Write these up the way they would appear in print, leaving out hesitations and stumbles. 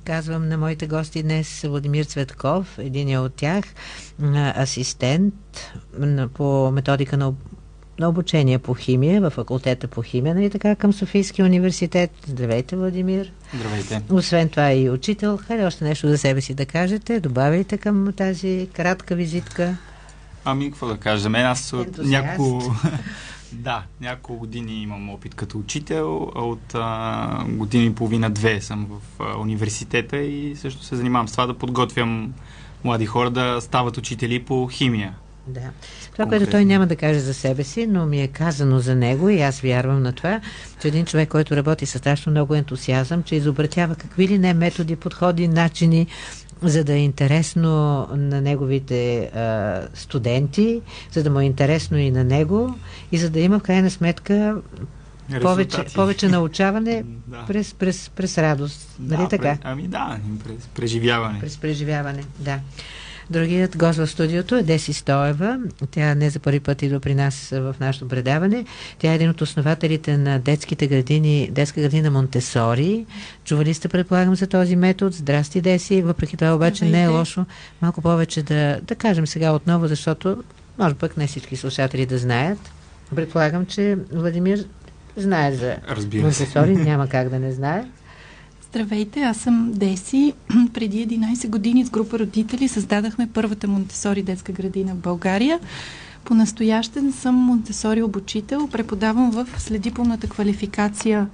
казвам на моите гости днес Владимир Цветков, един от тях, асистент по методика на обучение по химия във факултета по химия, нали така, към Софийския университет. Здравейте, Владимир. Здравейте. Освен това и учител. Хайде още нещо за себе си да кажете. Добавяйте към тази кратка визитка. Какво да кажа? За мен аз няколко години имам опит като учител. От година и половина-две съм в университета и също се занимавам с това да подготвям млади хора да стават учители по химия. Да. Това, което той няма да каже за себе си, но ми е казано за него и аз вярвам на това, че един човек, който работи със страшно много ентусиазъм, че изобретява какви ли не методи, подходи, начини, за да е интересно на неговите студенти, за да му е интересно и на него и за да има в крайна сметка повече научаване през радост. Нали така? През преживяване. През преживяване, да. Другият гост в студиото е Деси Стоева. Тя не за първи път идва при нас в нашото предаване. Тя е един от основателите на детска градина Монтесори. Чували сте, предполагам, за този метод. Здрасти, Деси. Въпреки това обаче не е лошо малко повече да кажем сега отново, защото може пък не всички слушатели да знаят. Предполагам, че Владимир знае за Монтесори. Няма как да не знае. Здравейте, аз съм Деси. Преди 11 години с група родители създадахме първата Монтесори детска градина в България. По-настоящен съм Монтесори обучител. Преподавам в следдипломната квалификация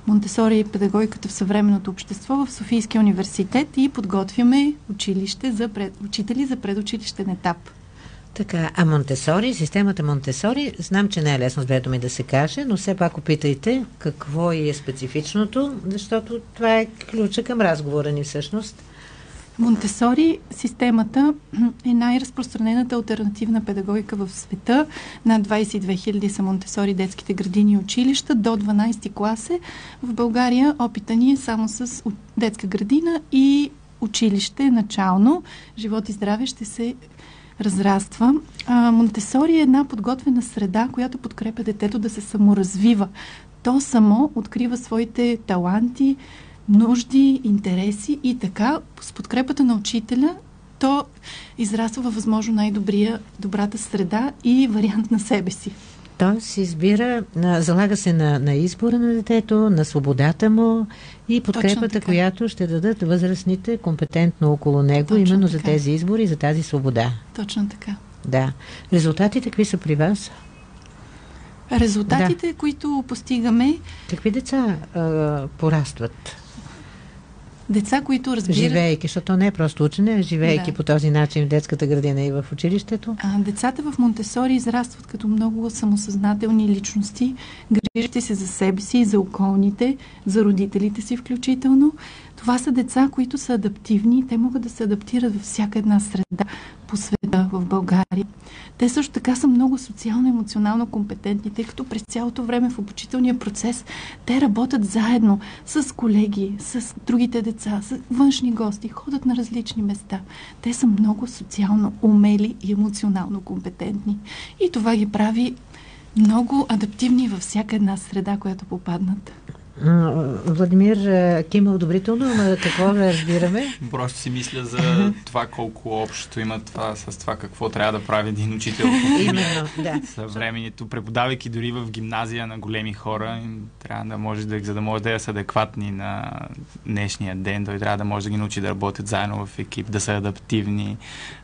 Монтесори и педагогиката в съвременното общество в Софийския университет и подготвяме учители за предучилищен етап. Така, а Монтесори, системата Монтесори, знам, че не е лесно с две думи да се каже, но все пак опитайте какво е специфичното, защото това е ключа към разговора ни всъщност. Монтесори системата е най-разпространената алтернативна педагогика в света. Над 22 000 са Монтесори детските градини и училища до 12 клас. В България опита ни е само с детска градина и училище начално. Живот и здраве ще се разраства. Монтесори е една подготвена среда, която подкрепя детето да се саморазвива. То само открива своите таланти, нужди, интереси и така с подкрепата на учителя то израства във възможно най-добрата среда и вариант на себе си. Той се избира, залага се на избора на детето, на свободата му и подкрепата, която ще дадат възрастните компетентно около него, точно именно така. За тези избори и за тази свобода. Точно така. Да. Резултатите какви са при вас? Резултатите, които постигаме... Какви деца порастват? Деца, които разбират... Живеейки, защото не е просто учене, а живеейки по този начин в детската градина и в училището. Децата в Монтесори израстват като много самосъзнателни личности, грижат се за себе си и за околните, за родителите си включително. Това са деца, които са адаптивни. Те могат да се адаптират във всяка една среда по света в България. Те също така са много социално-емоционално компетентни, тъй като през цялото време в обучителния процес те работят заедно с колеги, с другите деца, с външни гости, ходят на различни места. Те са много социално умели и емоционално компетентни. И това ги прави много адаптивни във всяка една среда, която попаднат. Владимир кима одобрително, но какво да разбираме? Просто си мисля за това колко общо има това с това какво трябва да прави един учител в съвременето. Преподавайки дори в гимназия на големи хора, трябва да може за да може да са адекватни на днешния ден. Той трябва да може да ги научи да работят заедно в екип, да са адаптивни,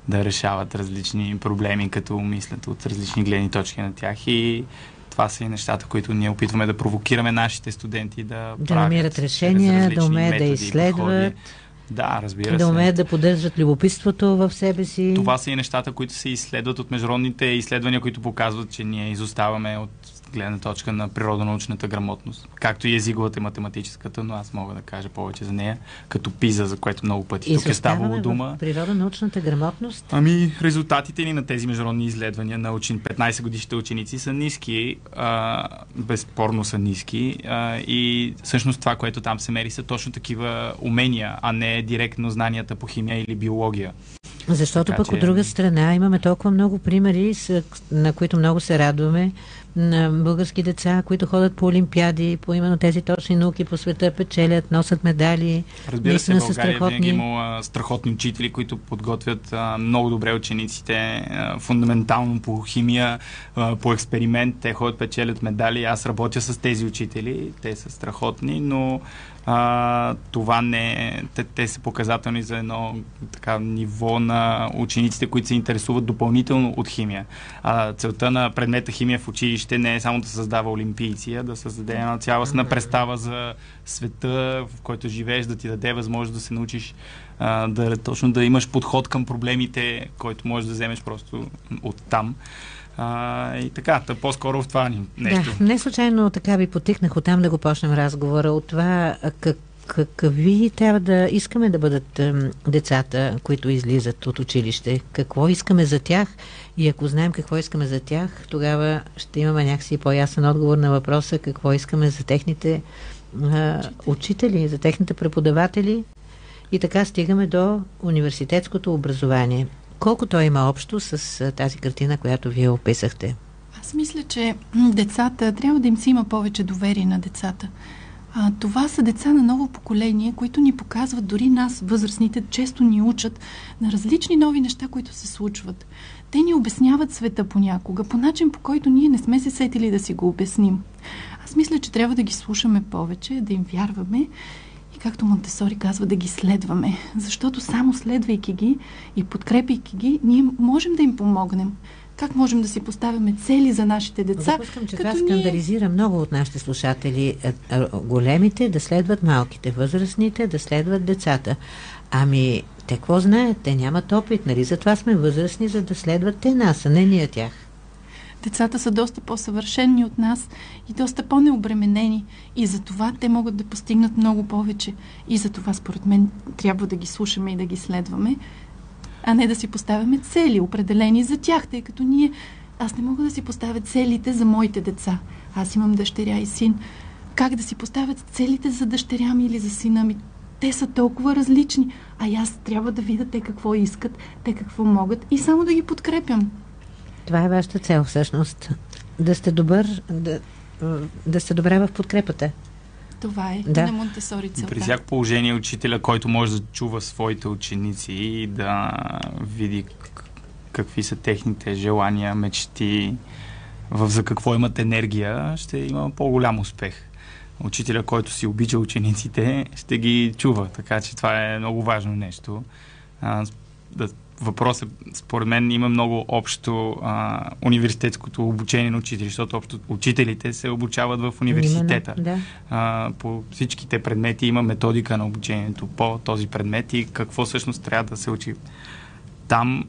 да решават различни проблеми, като мислят от различни гледни точки на тях и това са и нещата, които ние опитваме да провокираме нашите студенти да намират решения, да умеят да изследват. Да, разбира се. Да умеят да поддържат любопитството в себе си. Това са и нещата, които се изследват от международните изследвания, които показват, че ние изоставаме от гледна точка на природонаучната грамотност. Както и езиковата и математическата, но аз мога да кажа повече за нея, като ПИЗа, за което много пъти тук е ставало дума. Природонаучната грамотност? Резултатите ни на тези международни изследвания на 15 годишните ученици са ниски, безспорно са ниски и всъщност това, което там се мери, са точно такива умения, а не директно знанията по химия или биология. Защото пък от друга страна имаме толкова много примери, на които много се радваме. на български деца, които ходят по олимпиади, по именно тези точни науки по света, печелят, носят медали. Разбира се, България винаги има страхотни учители, които подготвят много добре учениците, фундаментално по химия, по експеримент. Те ходят, печелят медали. Аз работя с тези учители, те са страхотни, но това не те са показателни за едно така ниво на учениците, които се интересуват допълнително от химия. Целта на предмета химия в училище не е само да създава олимпийци, а да създаде една цялостна представа за света, в който живееш, да ти даде възможност да се научиш точно да имаш подход към проблемите, който можеш да вземеш просто от там. И така, по-скоро в това нещо. Да, не случайно така ви потикнах оттам да го почнем разговора, от това какви трябва да искаме да бъдат децата, които излизат от училище. Какво искаме за тях и ако знаем какво искаме за тях, тогава ще имаме някакси по-ясен отговор на въпроса какво искаме за техните учители, за техните преподаватели и така стигаме до университетското образование. Колко той има общо с тази картина, която вие описахте? Аз мисля, че децата, трябва да им си има повече доверие на децата. Това са деца на ново поколение, които ни показват, дори нас, възрастните, често ни учат на различни нови неща, които се случват. Те ни обясняват света понякога, по начин, по който ние не сме се сетили да си го обясним. Аз мисля, че трябва да ги слушаме повече, да им вярваме и, както Монтесори казва, да ги следваме. Защото само следвайки ги и подкрепяйки ги, ние можем да им помогнем. Как можем да си поставяме цели за нашите деца? Допускам, че това скандализира много от нашите слушатели. Големите да следват малките, възрастните да следват децата. Ами, те какво знаят? Те нямат опит, нали? Затова сме възрастни, за да следват те нас, а не ние тях. Децата са доста по-съвършени от нас и доста по-необременени. И за това те могат да постигнат много повече. И за това, според мен, трябва да ги слушаме и да ги следваме, а не да си поставяме цели, определени за тях, тъй като аз не мога да си поставя целите за моите деца. Аз имам дъщеря и син. Как да си поставят целите за дъщеря ми или за сина ми? Те са толкова различни, а аз трябва да видя те какво искат, те какво могат и само да ги подкрепям. Това е вашата цел, всъщност. Да сте добър, да сте добре в подкрепата. Това е на Монтесори целта. При всяко положение учителя, който може да чува своите ученици и да види какви са техните желания, мечти, за какво имат енергия, ще има по-голям успех. Учителя, който си обича учениците, ще ги чува. Така че това е много важно нещо. Въпросът, според мен, има много общо университетското обучение на учители, защото общо учителите се обучават в университета. Именно, да. По всичките предмети има методика на обучението по този предмет и какво всъщност трябва да се учи. Там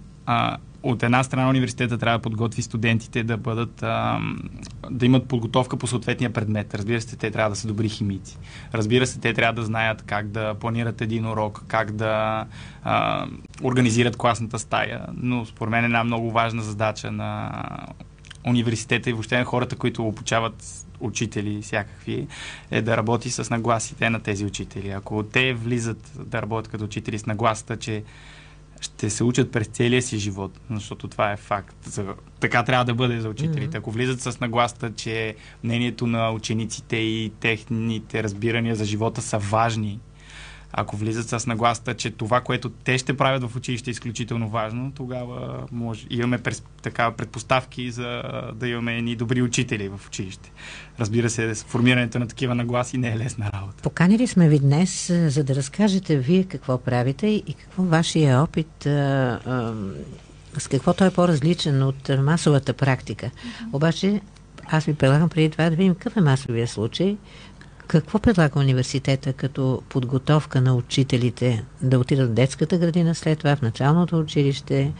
от една страна университета трябва да подготви студентите да имат подготовка по съответния предмет. Разбира се, те трябва да са добри химици. Разбира се, те трябва да знаят как да планират един урок, как да организират класната стая, но според мен една много важна задача на университета и въобще на хората, които обучават учители всякакви, е да работи с нагласите на тези учители. Ако те влизат да работят като учители с нагласата, че ще се учат през целия си живот, защото това е факт. Така трябва да бъде за учителите. Ако влизат с нагласата, че мнението на учениците и техните разбирания за живота са важни, ако влизат с нагласата, че това, което те ще правят в училище е изключително важно, тогава имаме такава предпоставки за да имаме едни добри учители в училище. Разбира се, формирането на такива нагласи не е лесна работа. Поканили сме ви днес, за да разкажете вие какво правите и какво вашия опит, с какво той е по-различен от масовата практика. Обаче, аз ви предлагам преди това да видим какъв е масовия случай. Какво предлага университета като подготовка на учителите да отидат в детската градина, след това в началното училище,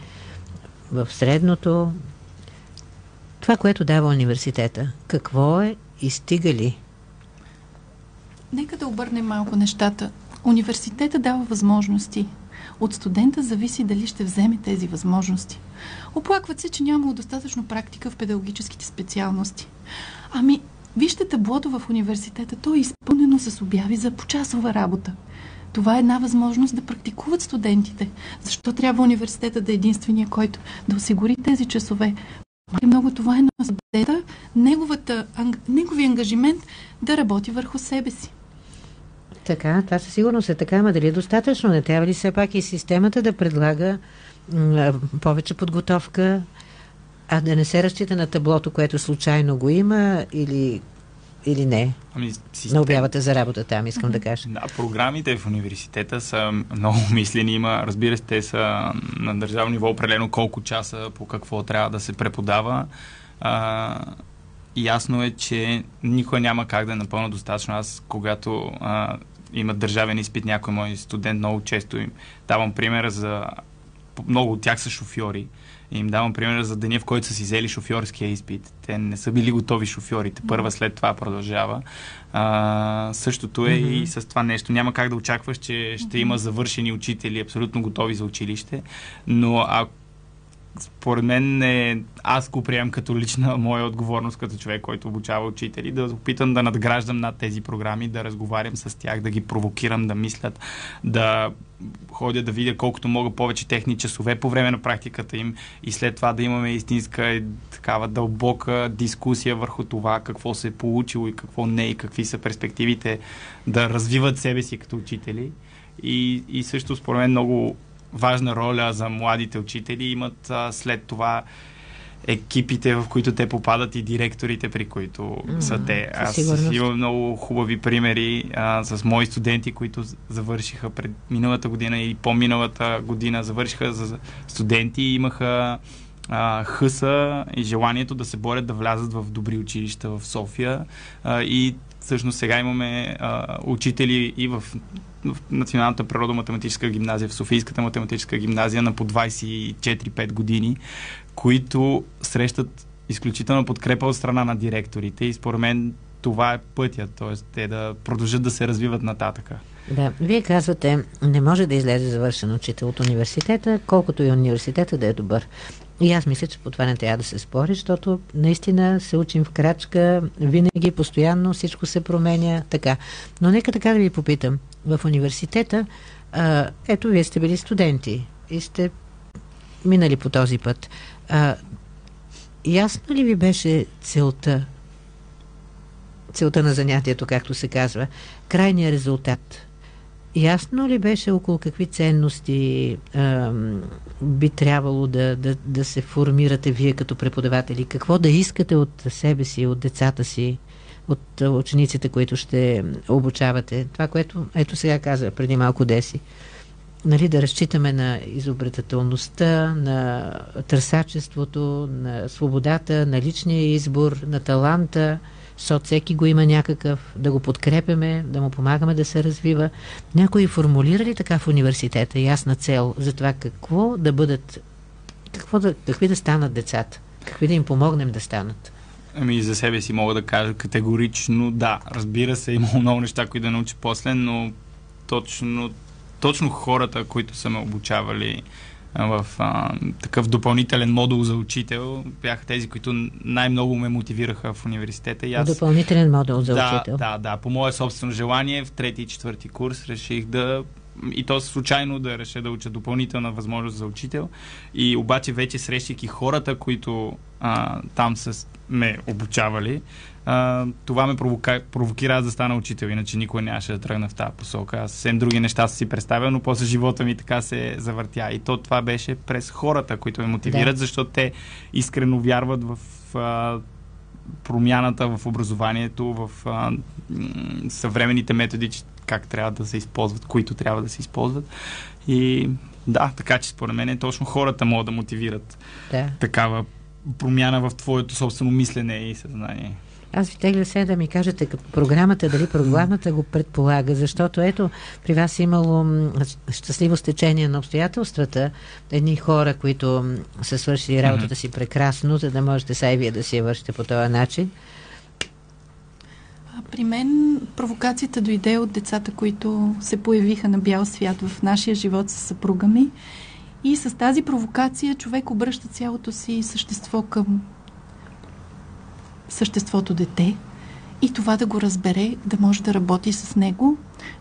в средното? Това, което дава университета, какво е и стига ли? Нека да обърнем малко нещата. Университета дава възможности. От студента зависи дали ще вземе тези възможности. Оплакват се, че нямало достатъчно практика в педагогическите специалности. Вижте таблото в университета, то е изпълнено с обяви за почасова работа. Това е една възможност да практикуват студентите. Защо трябва университета да е единствения, който да осигури тези часове? И много това е на съдета, неговия ангажимент да работи върху себе си. Така, това със сигурност е така, ама дали е достатъчно? Не трябва ли все пак и системата да предлага повече подготовка, а да не се разчита на таблото, което случайно го има или не? На обявата за работа там, искам да кажа. Да, програмите в университета са много мислени. Има, разбира се, те са на държавно ниво определено колко часа по какво трябва да се преподава. Ясно е, че никога няма как да е напълно достатъчно. Аз, когато имат държавен изпит, някой мой студент, много често им давам пример за... Много от тях са шофьори. И им давам пример за деня, в който са си взели шофьорския изпит. Те не са били готови шофьорите. Първа след това продължава. Същото е и с това нещо. Няма как да очакваш, че ще има завършени учители, абсолютно готови за училище. Но според мен аз го приемам като лична моя отговорност като човек, който обучава учители, да опитам да надграждам над тези програми, да разговарям с тях, да ги провокирам да мислят, да ходя да видя колкото мога повече техни часове по време на практиката им и след това да имаме истинска такава дълбока дискусия върху това какво се е получило и какво не и какви са перспективите да развиват себе си като учители. И също според мен много важна роля за младите учители имат след това екипите, в които те попадат и директорите, при които са те. Аз имам много хубави примери с мои студенти, които завършиха пред миналата година и по-миналата година завършиха за студенти и имаха хъса и желанието да се борят да влязат в добри училища в София и всъщност сега имаме учители и в Националната природо-математическа гимназия, в Софийската математическа гимназия на по 24-5 години, които срещат изключителна подкрепа от страна на директорите и според мен това е пътят, т.е. те да продължат да се развиват нататъка. Да, вие казвате, не може да излезе завършен учител от университета, колкото и университета да е добър. И аз мисля, че по това не трябва да се спори, защото наистина се учим в крачка, винаги, постоянно, всичко се променя, така. Но нека така да ви попитам. В университета, ето, вие сте били студенти и сте минали по този път. Ясно ли ви беше целта на занятието, както се казва, крайният резултат? Ясно ли беше около какви ценности би трябвало да се формирате вие като преподаватели? Какво да искате от себе си, от децата си, от учениците, които ще обучавате? Това, което ето сега каза преди малко Деси. Нали, да разчитаме на изобретателността, на търсачеството, на свободата, на личния избор, на таланта, защото всеки го има някакъв, да го подкрепяме, да му помагаме да се развива. Някои формулирали така в университета ясна цел за това какво да бъдат, какви да станат децата, какви да им помогнем да станат? За себе си мога да кажа категорично да. Разбира се, има много неща, които да научи после, но точно хората, които са ме обучавали в такъв допълнителен модул за учител, бяха тези, които най-много ме мотивираха в университета. И аз... Допълнителен модул за учител? Да. По мое собствено желание в 3-ти и 4-ти курс реших и то случайно да реша да уча допълнителна възможност за учител. И обаче вече срещайки хората, които там са ме обучавали, това ме провокира аз да стана учител, иначе никой нямаше да тръгна в тази посока. Аз съвсем други неща си представя, но после живота ми така се завъртя. И това беше през хората, които ме мотивират, защото те искрено вярват в промяната в образованието, в съвременните методи, как трябва да се използват, които трябва да се използват. И да, така че според мен точно хората могат да мотивират такава промяна в твоето собствено мислене и съзнание. Аз ви тегля сега да ми кажете програмата, дали програмата го предполага, защото ето при вас е имало щастливо стечение на обстоятелствата, едни хора, които са свършили работата си прекрасно, за да можете сега и вие да си я вършите по този начин. При мен провокацията дойде от децата, които се появиха на бял свят в нашия живот с съпруга ми. И с тази провокация човек обръща цялото си същество към съществото дете и това да го разбере, да може да работи с него.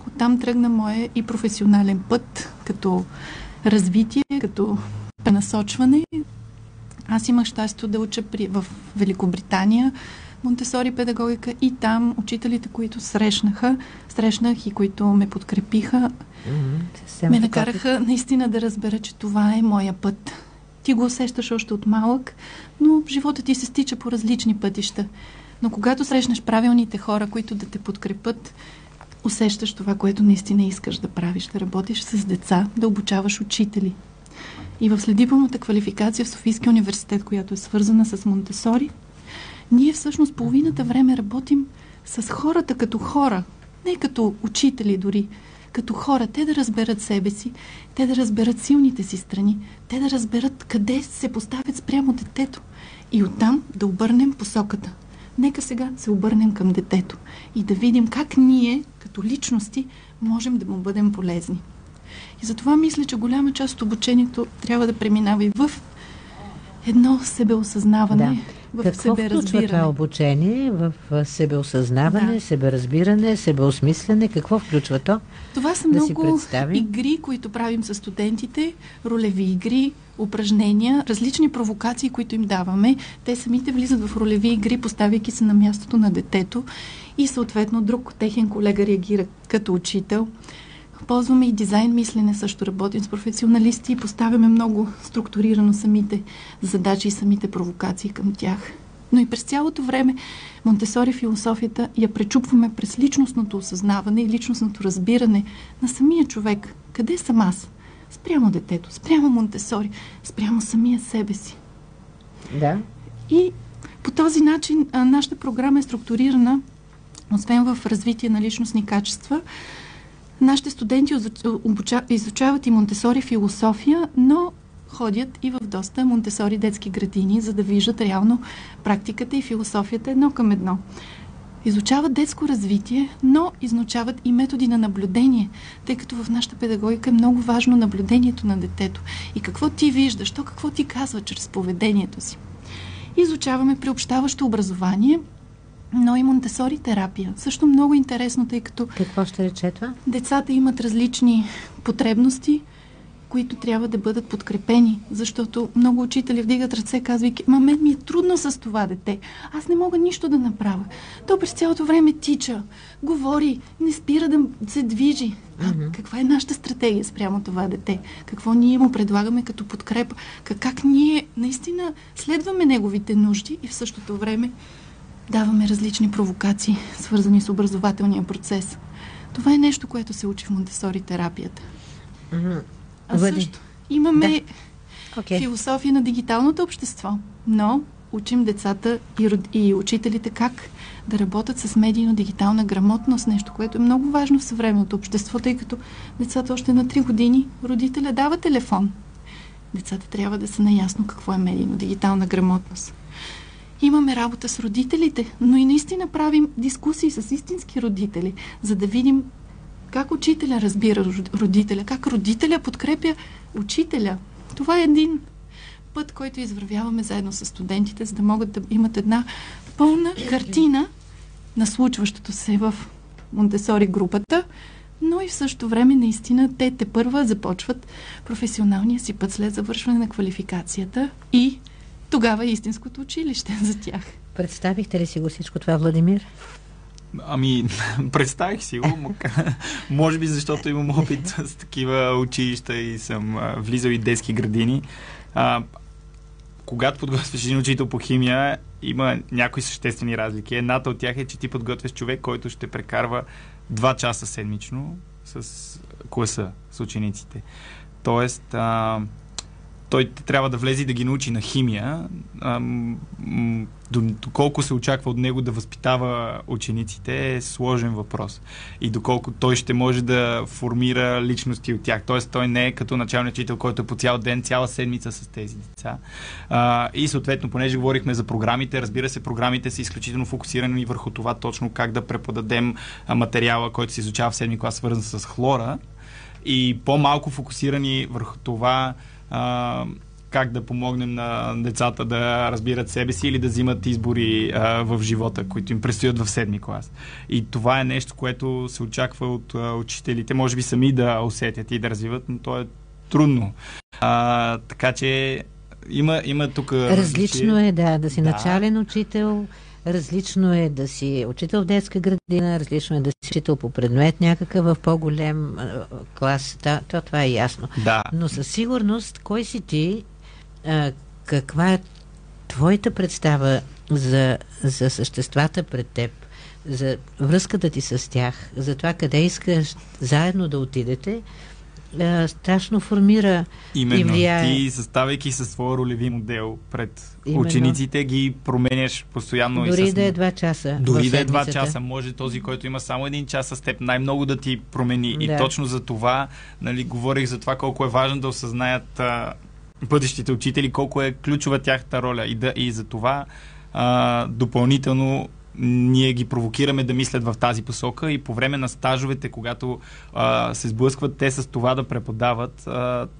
Оттам тръгна моя и професионален път, като развитие, като пренасочване. Аз имах щастие да уча в Великобритания Монтесори педагогика и там учителите, които срещнах и които ме подкрепиха, ме накараха наистина да разбера, че това е моя път. Ти го усещаш още от малък, но живота ти се стича по различни пътища. Но когато срещнеш правилните хора, които да те подкрепят, усещаш това, което наистина искаш да правиш, да работиш с деца, да обучаваш учители. И в следдипломната квалификация в Софийския университет, която е свързана с Монтесори, ние всъщност половината време работим с хората като хора, не като учители дори, като хора, те да разберат себе си, те да разберат силните си страни, те да разберат къде се поставят спрямо детето и оттам да обърнем посоката. Нека сега се обърнем към детето и да видим как ние, като личности, можем да му бъдем полезни. И затова мисля, че голяма част от обучението трябва да преминава и в едно себеосъзнаване, в себеразбиране. Какво включва това обучение? В себеосъзнаване, себеразбиране, себеосмислене? Какво включва то? Това са много игри, които правим с студентите, ролеви игри, упражнения, различни провокации, които им даваме. Те самите влизат в ролеви игри, поставяйки се на мястото на детето и съответно друг техен колега реагира като учител. Ползваме и дизайн мислене, също работим с професионалисти и поставяме много структурирано самите задачи и самите провокации към тях. Но и през цялото време Монтесори философията я пречупваме през личностното осъзнаване и личностното разбиране на самия човек. Къде съм аз? Спрямо детето, спрямо Монтесори, спрямо самия себе си. Да. И по този начин нашата програма е структурирана, освен в развитие на личностни качества. Нашите студенти изучават и Монтесори философия, но ходят и в доста Монтесори детски градини, за да виждат реално практиката и философията едно към едно. Изучават детско развитие, но изучават и методи на наблюдение, тъй като в нашата педагогика е много важно наблюдението на детето. И какво ти виждаш, то какво ти казва чрез поведението си. Изучаваме приобщаващо образование, но и Монтесори терапия. Също много интересно, тъй като... Какво ще рече това? Децата имат различни потребности, които трябва да бъдат подкрепени, защото много учители вдигат ръце, казвайки: мен ми е трудно с това дете. Аз не мога нищо да направя. То през цялото време тича, говори, не спира да се движи. Каква е нашата стратегия спрямо това дете? Какво ние му предлагаме като подкрепа? Как ние наистина следваме неговите нужди и в същото време даваме различни провокации, свързани с образователния процес. Това е нещо, което се учи в Монтесори терапията. А също имаме философия на дигиталното общество, но учим децата и учителите как да работят с медийно-дигитална грамотност, нещо, което е много важно в съвременното общество, тъй като децата още на 3 години родителя дава телефон. Децата трябва да са наясно какво е медийно-дигитална грамотност. Имаме работа с родителите, но и наистина правим дискусии с истински родители, за да видим как учителя разбира родителя, как родителя подкрепя учителя. Това е един път, който извървяваме заедно с студентите, за да могат да имат една пълна картина на случващото се в Монтесори групата, но и в същото време наистина те тепърва започват професионалния си път след завършване на квалификацията и тогава е истинското училище за тях. Представихте ли си го всичко това, Владимир? Представих си го. Може би защото имам опит с такива училища и съм влизал и детски градини. Когато подготвяш един учител по химия, има някои съществени разлики. Едната от тях е, че ти подготвяш човек, който ще прекарва 2 часа седмично с класа, с учениците. Тоест, той трябва да влезе и да ги научи на химия. Доколко се очаква от него да възпитава учениците е сложен въпрос. И доколко той ще може да формира личности от тях. Тоест той не е като начален учител, който е по цял ден, цяла седмица с тези деца. И съответно, понеже говорихме за програмите, разбира се, програмите са изключително фокусирани върху това точно как да преподадем материала, който се изучава в 7-ми клас, свързан с хлора, и по-малко фокусирани върху това как да помогнем на децата да разбират себе си или да взимат избори в живота, които им предстоят в 7-ми клас. И това е нещо, което се очаква от учителите, може би сами да усетят и да развиват, но то е трудно. Така че има тук... Различно е да си начален учител, различно е да си учител в детска градина, различно е да си учител по предмет някакъв в по-голем клас. Това е ясно. Да. Но със сигурност, кой си ти, каква е твоята представа за съществата пред теб, за връзката ти с тях, за това къде искаш заедно да отидете, страшно формира и влияе. Ти, съставяйки със своя ролеви модел пред учениците, ги променяш постоянно. Дори да е 2 часа. Дори да е 2 часа. Може този, който има само 1 час с теб, най-много да ти промени. Да. И точно за това, говорих за това колко е важно да осъзнаят бъдещите учители, колко е ключова тяхната роля. И за това допълнително ние ги провокираме да мислят в тази посока и по време на стажовете, когато се сблъскват те с това да преподават,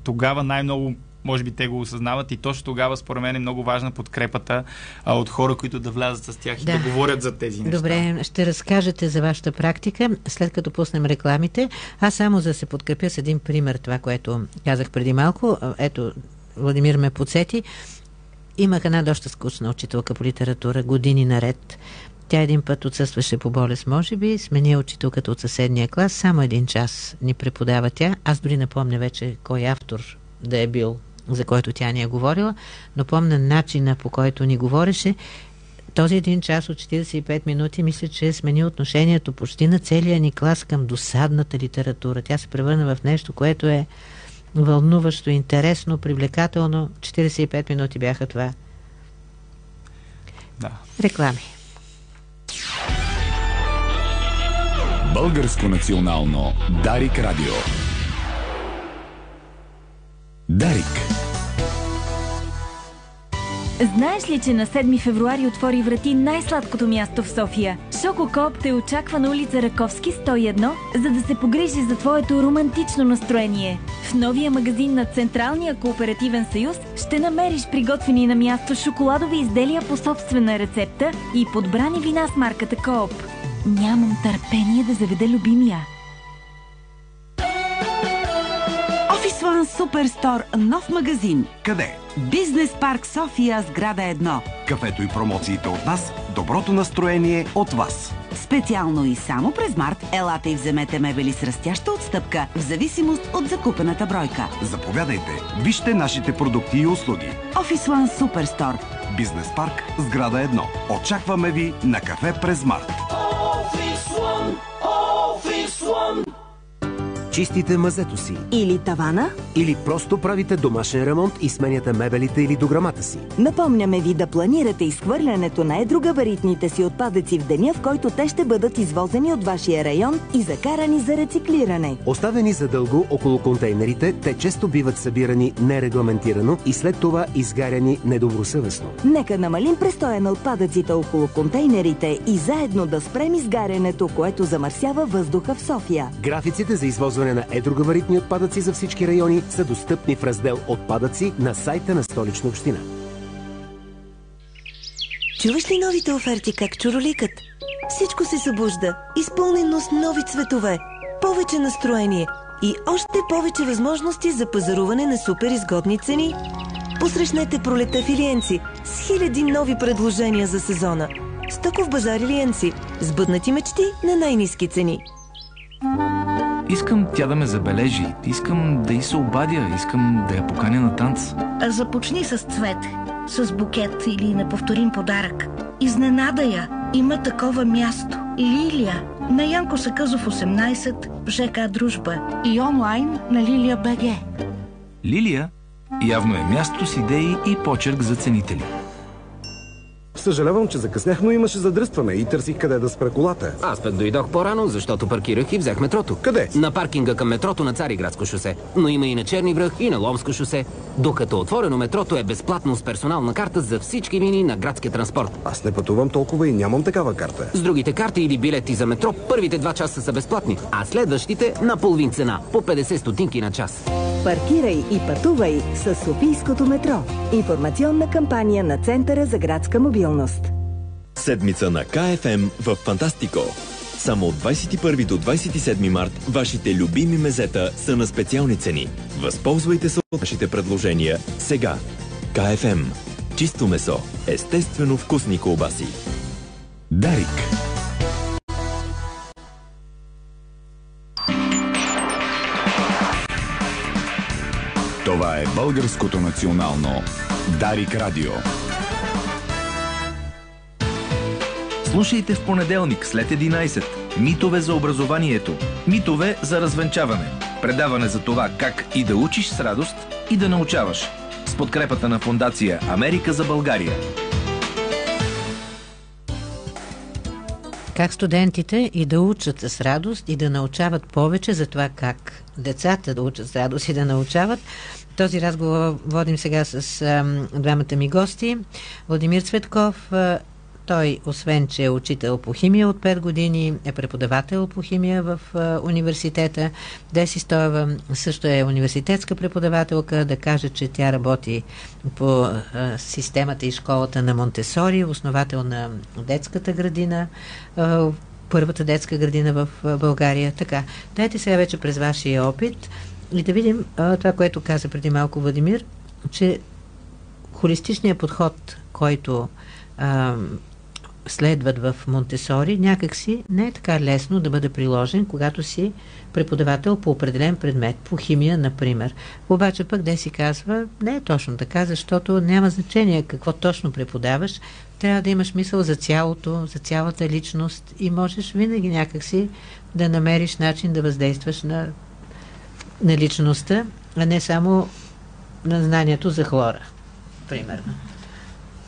тогава най-много може би те го осъзнават и точно тогава според мен е много важна подкрепата от хора, които да влязат с тях и да говорят за тези неща. Добре, ще разкажете за вашата практика, след като пуснем рекламите. Аз само за да се подкрепя с един пример, това, което казах преди малко, ето, Владимир ме подсети. Имах една доста скучна учителка по литература, години наред. Тя един път отсъстваше по болест, може би, смени учителката от съседния клас, само 1 час ни преподава тя. Аз дори не помня вече кой автор да е бил, за който тя ни е говорила, но помня начина, по който ни говореше. Този 1 час от 45 минути, мисля, че смени отношението почти на целия ни клас към досадната литература. Тя се превърна в нещо, което е вълнуващо, интересно, привлекателно. 45 минути бяха това. Да. Реклами. Българско национално Дарик радио. Дарик. Знаеш ли, че на 7 февруари отвори врати най-сладкото място в София? Шоко Коop те очаква на улица Раковски 101, за да се погрижи за твоето романтично настроение. В новия магазин на Централния кооперативен съюз ще намериш приготвени на място шоколадови изделия по собствена рецепта и подбрани вина с марката Коop. Нямам търпение да заведа любимия. Office One Суперстор, нов магазин. Къде? Бизнес парк София, сграда 1. Кафето и промоциите от нас, доброто настроение от вас. Специално и само през март, елате и вземете мебели с растяща отстъпка, в зависимост от закупената бройка. Заповядайте, вижте нашите продукти и услуги. Office One Суперстор. Бизнес парк, сграда 1. Очакваме ви на кафе през март. Office One, Office One. Чистите мазето си. Или тавана. Или просто правите домашен ремонт и сменяте мебелите или дограмата си. Напомняме ви да планирате изхвърлянето на едрогабаритните си отпадъци в деня, в който те ще бъдат извозени от вашия район и закарани за рециклиране. Оставени задълго около контейнерите, те често биват събирани нерегламентирано и след това изгаряни недобросъвестно. Нека намалим престоя на отпадъците около контейнерите и заедно да спрем изгарянето, което замърсява въздуха в София. Графиците за извозване на едрогабаритни отпадъци за всички райони са достъпни в раздел Отпадъци на сайта на Столична община. Чуваш ли новите оферти как чуроликат? Всичко се събужда, изпълнено с нови цветове, повече настроение и още повече възможности за пазаруване на супер изгодни цени. Посрещнете пролета в Илиенци с хиляди нови предложения за сезона. Стоков базар Илиенци. Сбъднати мечти на най-ниски цени. Искам тя да ме забележи, искам да й се обадя, искам да я поканя на танц. Започни с цвете, с букет или неповторим подарък. Изненада я, има такова място. Лилия, на Янко Сакъзов 18, в ЖК Дружба и онлайн на Лилия БГ. Лилия явно е място с идеи и почерк за ценители. Съжалявам, че закъснях, но имаше задръстване и търсих къде да спра колата. Аз пък дойдох по-рано, защото паркирах и взех метрото. Къде? На паркинга към метрото на Цариградско шосе. Но има и на Черни връх, и на Ломско шосе. Докато отворено метрото е безплатно с персонална карта за всички линии на градския транспорт. Аз не пътувам толкова и нямам такава карта. С другите карти или билети за метро, първите 2 часа са безплатни, а следващите на половин цена, по 50 стотинки на час. Паркирай и пътувай с Софийското метро. Информационна кампания на Центъра за градска мобилност. Седмица на КФМ в Фантастико. Само от 21 до 27 март вашите любими мезета са на специални цени. Възползвайте се от нашите предложения сега. КФМ. Чисто месо. Естествено вкусни колбаси. Дарик. Това е Българското национално Дарик Радио. Слушайте в понеделник след 11. Митове за образованието. Митове за развенчаване. Предаване за това как и да учиш с радост, и да научаваш. С подкрепата на Фондация Америка за България. Как студентите и да учат с радост и да научават повече за това как децата да учат с радост и да научават. Този разговор водим сега с двамата ми гости. Владимир Цветков, той, освен че е учител по химия от 5 години, е преподавател по химия в университета. Деси Стоева също е университетска преподавателка. Да кажа, че тя работи по системата и школата на Монтесори, основател на детската градина, първата детска градина в България. Така, дайте сега вече през вашия опит и да видим това, което каза преди малко Владимир, че холистичният подход, който следват в Монтесори, някакси не е така лесно да бъде приложен, когато си преподавател по определен предмет, по химия, например. Обаче пък Деси казва, не е точно така, защото няма значение какво точно преподаваш, трябва да имаш мисъл за цялото, за цялата личност и можеш винаги някакси да намериш начин да въздействаш на личността, а не само на знанието за хлора, примерно.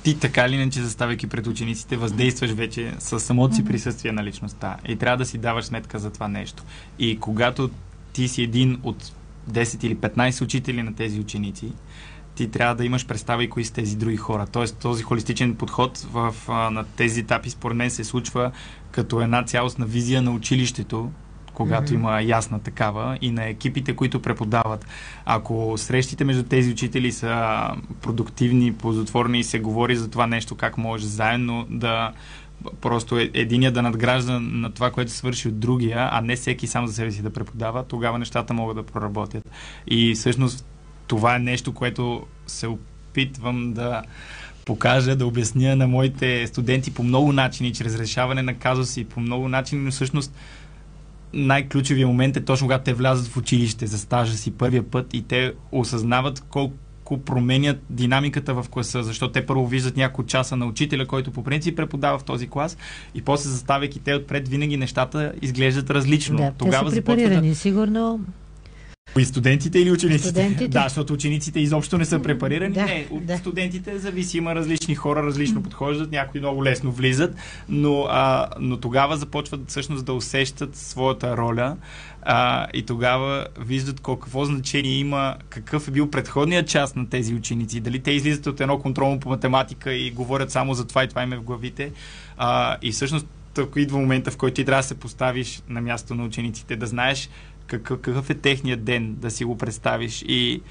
Ти така ли иначе, заставайки пред учениците, въздействаш вече със самото си присъствие на личността и трябва да си даваш сметка за това нещо. И когато ти си един от 10 или 15 учители на тези ученици, ти трябва да имаш представа и кои са тези други хора. Тоест този холистичен подход на тези етапи според мен се случва като една цялостна визия на училището, когато има ясна такава, и на екипите, които преподават. Ако срещите между тези учители са продуктивни, ползотворни и се говори за това нещо, как може заедно да просто единия да надгражда на това, което свърши от другия, а не всеки сам за себе си да преподава, тогава нещата могат да проработят. И всъщност това е нещо, което се опитвам да покажа, да обясня на моите студенти по много начини, чрез решаване на казуси, по много начини, но всъщност най-ключовият момент е точно когато те влязат в училище за стажа си първия път и те осъзнават колко променят динамиката в класа, защото те първо виждат няколко часа на учителя, който по принцип преподава в този клас, и после заставяйки те отпред, винаги нещата изглеждат различно. Да, тогава те са препарирани, сигурно. И студентите или учениците? Студентите. Да, защото учениците изобщо не са препарирани. Не, от студентите зависи, има различни хора, различно подхождат, някои много лесно влизат, но тогава започват всъщност да усещат своята роля и тогава виждат какво значение има, какъв е бил предходният част на тези ученици, дали те излизат от едно контролно по математика и говорят само за това и това им е в главите. И всъщност тук идва момента, в който ти трябва да се поставиш на място на учениците, да знаеш какъв е техният ден, да си го представиш. И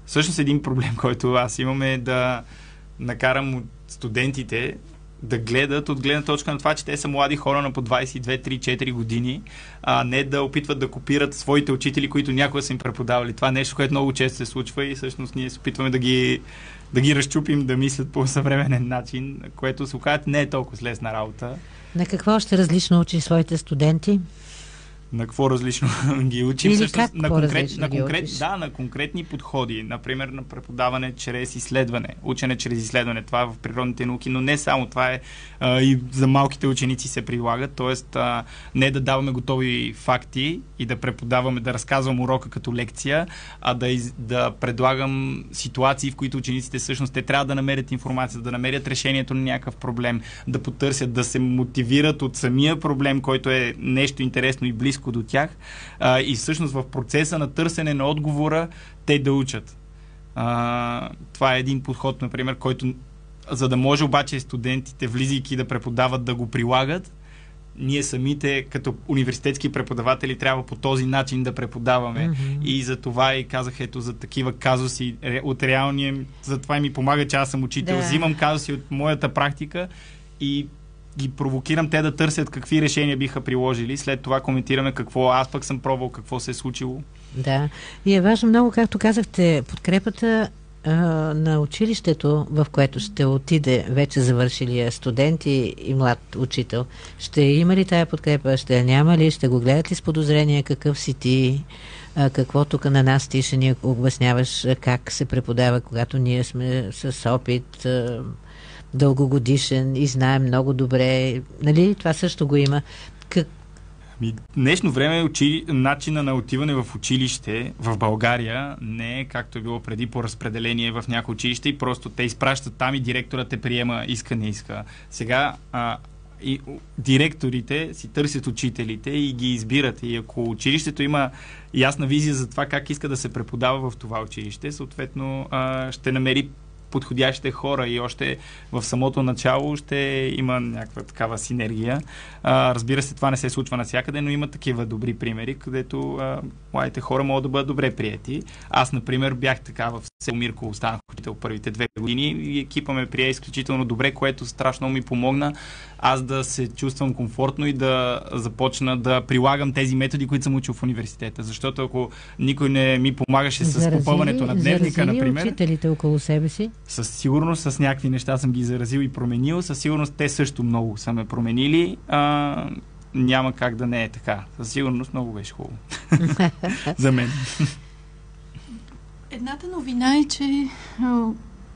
всъщност един проблем, който аз имам, е да накарам студентите да гледат от гледна точка на това, че те са млади хора на по 22, 3, 4 години, не да опитват да копират своите учители, които някога са им преподавали. Това е нещо, което много често се случва и всъщност ние се опитваме да ги разчупим, да мислят по съвременен начин, което се оказва не е толкова лесна работа. На какво още различно учи своите студенти? На какво различно ги учим? Или всъщност, на конкретни подходи. Например, на преподаване чрез изследване. Учене чрез изследване. Това е в природните науки, но не само. Това е и за малките ученици се прилагат. Тоест, не да даваме готови факти и да преподаваме, да разказвам урока като лекция, а да предлагам ситуации, в които учениците всъщност те трябва да намерят информация, да намерят решението на някакъв проблем, да потърсят, да се мотивират от самия проблем, който е нещо интересно и близко до тях, и всъщност в процеса на търсене на отговора те да учат. Това е един подход, например, който, за да може обаче студентите, влизайки да преподават, да го прилагат, ние самите, като университетски преподаватели, трябва по този начин да преподаваме. И за това и казах, ето, за такива казуси от реалния, за това ми помага, че аз съм учител. Взимам казуси от моята практика и ги провокирам те да търсят какви решения биха приложили. След това коментираме какво аз пък съм пробвал, какво се е случило. Да. И е важно много, както казахте, подкрепата на училището, в което ще отиде вече завършилия студент и млад учител? Ще има ли тая подкрепа? Ще няма ли? Ще го гледат ли с подозрение какъв си ти? Какво тук на нас ти ще ни обясняваш как се преподава, когато ние сме с опит дългогодишен и знаем много добре. Нали? Това също го има. Днешно време начина на отиване в училище в България не е както е било преди по разпределение в някои училище и просто те изпращат там и директорът те приема, иска, не иска. Сега и директорите си търсят учителите и ги избират. И ако училището има ясна визия за това как иска да се преподава в това училище, съответно ще намери подходящите хора и още в самото начало ще има някаква такава синергия. Разбира се, това не се случва навсякъде, но има такива добри примери, където младите хора могат да бъдат добре приети. Аз, например, бях така в село Мирково, останах учител първите 2 години и екипа ме прие изключително добре, което страшно ми помогна аз да се чувствам комфортно и да започна да прилагам тези методи, които съм учил в университета. Защото ако никой не ми помагаше с попълването на дневника, например... учителите около себе си? Със сигурност с някакви неща съм ги заразил и променил. Със сигурност те също много са ме променили. Няма как да не е така. Със сигурност много беше хубаво. За мен. Едната новина е, че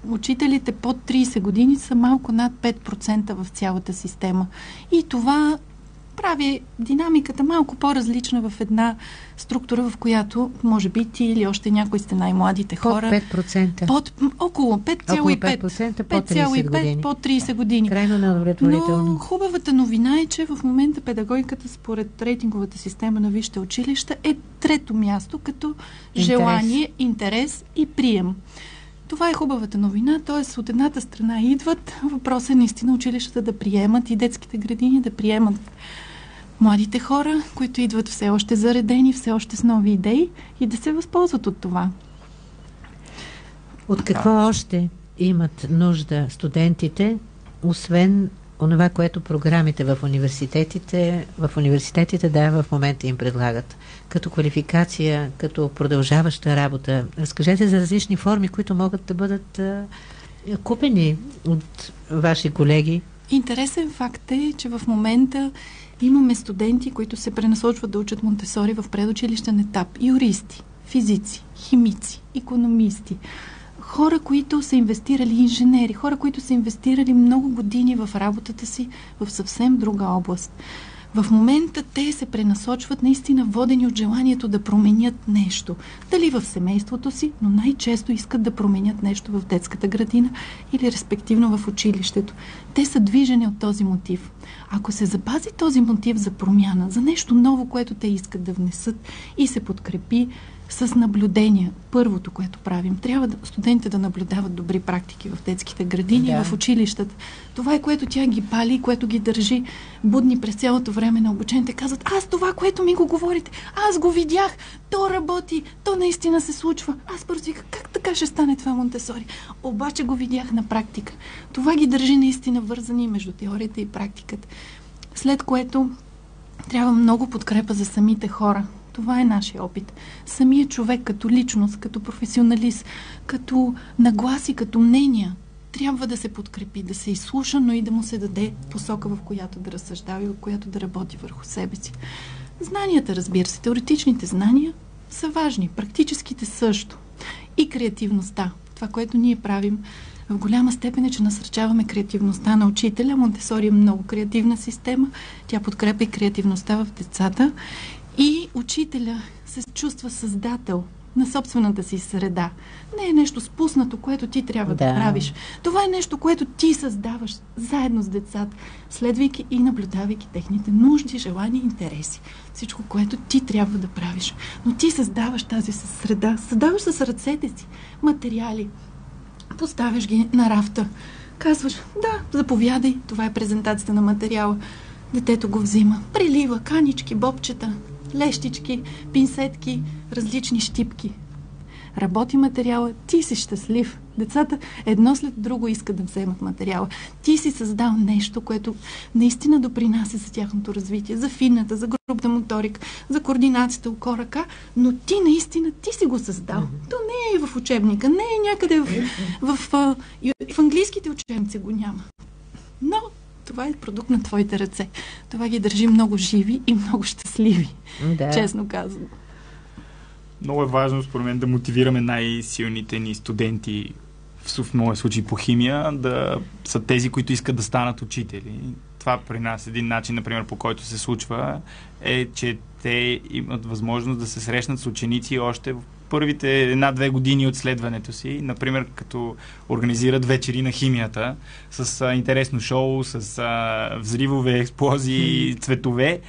учителите под 30 години са малко над 5% в цялата система. И това прави динамиката малко по-различна в една структура, в която може би ти или още някои сте най-младите хора. Под 5%. Около 5,5%. 5,5% под 30 години. Крайно неудовлетворително. Но хубавата новина е, че в момента педагогиката според рейтинговата система на висшите училища е трето място като желание, интерес и прием. Това е хубавата новина, т.е. от едната страна идват, въпросът е наистина училищата да приемат и детските градини да приемат младите хора, които идват все още заредени, все още с нови идеи и да се възползват от това. От какво още имат нужда студентите, освен онова, което програмите в университетите в момента им предлагат, като квалификация, като продължаваща работа? Разкажете за различни форми, които могат да бъдат купени от ваши колеги. Интересен факт е, че в момента имаме студенти, които се пренасочват да учат Монтесори в предучилищен етап. Юристи, физици, химици, икономисти, хора, които са инвестирали, инженери, хора, които са инвестирали много години в работата си в съвсем друга област. В момента те се пренасочват наистина водени от желанието да променят нещо. Дали в семейството си, но най-често искат да променят нещо в детската градина или респективно в училището. Те са движени от този мотив. Ако се запази този мотив за промяна, за нещо ново, което те искат да внесат и се подкрепи с наблюдения. Първото, което правим, трябва студентите да наблюдават добри практики в детските градини и в училищата. Това е което тя ги пали, което ги държи будни през цялото време на обучените. Казват, аз това, което ми го говорите, аз го видях, то работи, то наистина се случва. Аз бързо виках, как така ще стане това Монтесори? Обаче го видях на практика. Това ги държи наистина вързани между теорията и практиката. След което трябва много подкрепа за самите хора. Това е нашия опит. Самия човек като личност, като професионалист, като нагласи, като мнения, трябва да се подкрепи, да се изслуша, но и да му се даде посока, в която да разсъждава и в която да работи върху себе си. Знанията, разбира се, теоретичните знания са важни, практическите също. И креативността. Това, което ние правим в голяма степен е, че насърчаваме креативността на учителя. Монтесори е много креативна система. Тя подкрепя и креативността в децата. И учителя се чувства създател на собствената си среда. Не е нещо спуснато, което ти трябва да правиш. Това е нещо, което ти създаваш заедно с децата, следвайки и наблюдавайки техните нужди, желания, интереси. Всичко, което ти трябва да правиш. Но ти създаваш тази среда. Създаваш с ръцете си материали. Поставяш ги на рафта. Казваш, да, заповядай. Това е презентацията на материала. Детето го взима. Прилива канички, бобчета, лещички, пинсетки, различни щипки. Работи материала, ти си щастлив. Децата едно след друго искат да вземат материала. Ти си създал нещо, което наистина допринася за тяхното развитие, за финната, за грубата моторика, за координацията око ръка, но ти наистина, ти си го създал. То не е е в учебника, не е някъде в английските учебници го няма. Но това е продукт на твоите ръце. Това ги държи много живи и много щастливи, честно казвам. Много е важно, според мен, да мотивираме най-силните ни студенти, в моя случай по химия, да са тези, които искат да станат учители. Това при нас един начин, например, по който се случва, е, че те имат възможност да се срещнат с ученици още в първите 1-2 години от следването си, например, като организират вечери на химията с интересно шоу, с взривове, експлозии, цветове,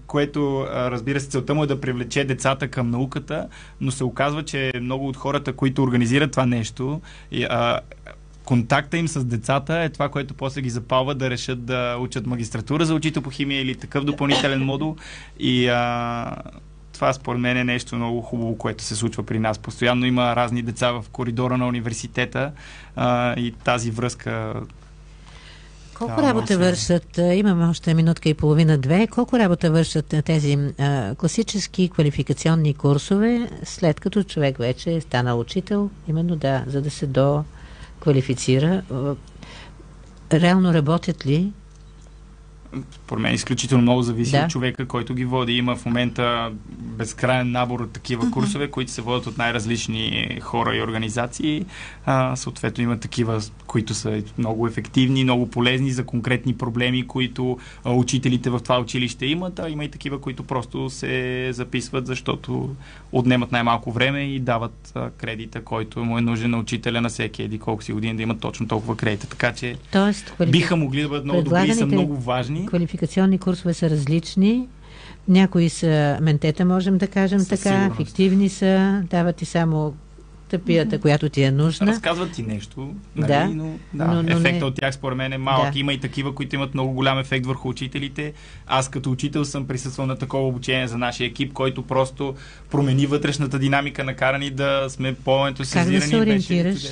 което, разбира се, целта му е да привлече децата към науката, но се оказва, че много от хората, които организират това нещо, контакта им с децата е това, което после ги запалва да решат да учат магистратура за учител по химия или такъв допълнителен модул. И това според мен е нещо много хубаво, което се случва при нас. Постоянно има разни деца в коридора на университета и тази връзка... Колко работа вършат, имаме още минутка и половина-две, колко работа вършат тези класически квалификационни курсове, след като човек вече е станал учител, именно за да се квалифицира. Реално работят ли? Според мен изключително много зависи от човека, който ги води. Има в момента безкрайен набор от такива курсове, които се водят от най-различни хора и организации. Съответно има такива, които са много ефективни, много полезни за конкретни проблеми, които учителите в това училище имат, а има и такива, които просто се записват, защото отнемат най-малко време и дават кредита, който му е нужен на учителя на всеки еди колко си години да има точно толкова кредита. Така че биха могли да бъдат много добри и са много важни. Квалификационни курсове са различни. Някои са ментета, можем да кажем така, фиктивни са, дават и само тъпията, която ти е нужна. Разказват ти нещо, нали? Но ефектът от тях според мен е малък. Има и такива, които имат много голям ефект върху учителите. Аз като учител съм присъствал на такова обучение за нашия екип, който просто промени вътрешната динамика на карани да сме по-ентусиазирани. Как да се ориентираш?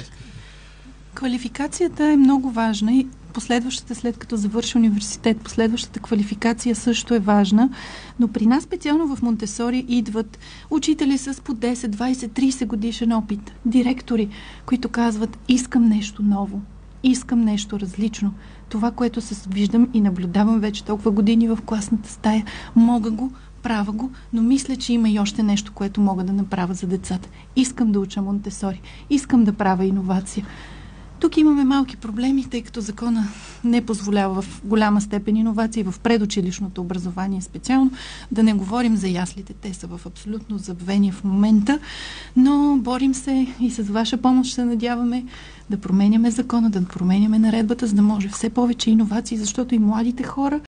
Квалификацията е много важна и последващата, след като завърши университет, последващата квалификация също е важна, но при нас специално в Монтесори идват учители с по 10, 20, 30 годишен опит, директори, които казват: искам нещо ново, искам нещо различно. Това, което се виждам и наблюдавам вече толкова години в класната стая, мога го, правя го, но мисля, че има и още нещо, което мога да направя за децата. Искам да уча Монтесори, искам да правя иновация. Тук имаме малки проблеми, тъй като закона не позволява в голяма степен иновации в предучилищното образование специално. Да не говорим за яслите. Те са в абсолютно забвение в момента, но борим се и с ваша помощ се надяваме да променяме закона, да променяме наредбата, за да може все повече иновации, защото и младите хора